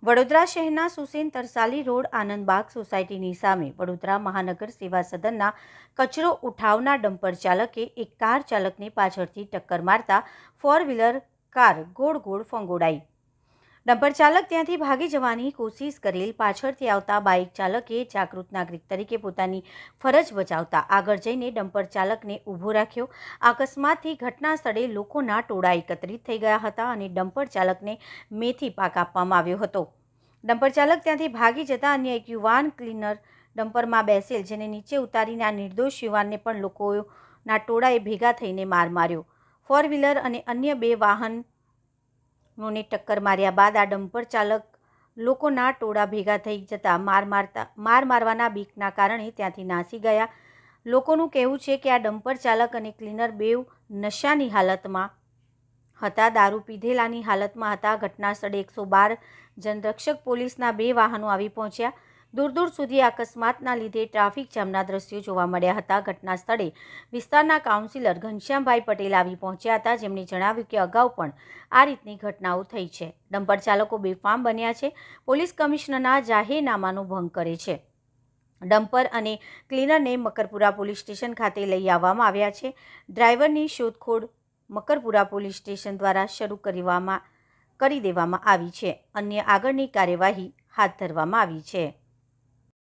વડોદરા શહેરના સુસેન તરસાલી રોડ આનંદબાગ સોસાયટીની સામે વડોદરા મહાનગર સેવા સદનના કચરો ઉઠાવનાર ડમ્પર ચાલકે એક કાર ચાલકને પાછળથી ટક્કર મારતા ફોર વ્હીલર કાર ગોળ ગોળ ફંગોળાઈ। ડમ્પર ચાલક ત્યાંથી ભાગી જવાની કોશિશ કરેલ પાછળથી આવતા બાઇક ચાલકે જાગૃત નાગરિક તરીકે પોતાની ફરજ બજાવતા આગળ જઈને ડમ્પર ચાલકને ઊભો રાખ્યો। અકસ્માતથી ઘટના સ્થળે લોકોના ટોળા એકત્રિત થઈ ગયા હતા અને ડમ્પર ચાલકને મેથી પાક આપવામાં આવ્યો હતો। ડમ્પર ચાલક ત્યાંથી ભાગી જતા અન્ય એક યુવાન ક્લીનર ડમ્પરમાં બેસેલ જેને નીચે ઉતારીને આ નિર્દોષ યુવાનને પણ લોકોના ટોળાએ ભેગા થઈને માર માર્યો। ફોર વ્હીલર અને અન્ય બે વાહનોને ટક્કર માર્યા બાદ આ ડમ્પર ચાલક લોકોના ટોળા ભેગા થઈ જતા માર મારવાના બીકના કારણે ત્યાંથી નાસી ગયા। લોકોનું કહેવું છે કે આ ડમ્પર ચાલક અને ક્લીનર બેઉ નશાની હાલતમાં હતા, દારૂ પીધેલાની હાલતમાં હતા। ઘટના સ્થળે 112 જનરક્ષક પોલીસના 2 વાહનો આવી પહોંચ્યા। દૂર દૂર સુધી અકસ્માતના લીધે ટ્રાફિક જામના દ્રશ્યો જોવા મળ્યા હતા। ઘટના સ્થળે વિસ્તારના કાઉન્સિલર ઘનશ્યામભાઈ પટેલ આવી પહોંચ્યા હતા, જેમણે જણાવ્યું કે અગાઉ પણ આ રીતની ઘટનાઓ થઈ છે। ડમ્પર ચાલકો બેફામ બન્યા છે, પોલીસ કમિશનરના જાહેરનામાનો ભંગ કરે છે। ડમ્પર અને ક્લીનરને મકરપુરા પોલીસ સ્ટેશન ખાતે લઈ આવવામાં આવ્યા છે। ડ્રાઈવરની શોધખોળ મકરપુરા પોલીસ સ્ટેશન દ્વારા શરૂ કરી દેવામાં આવી છે। અન્ય આગળની કાર્યવાહી હાથ ધરવામાં આવી છે।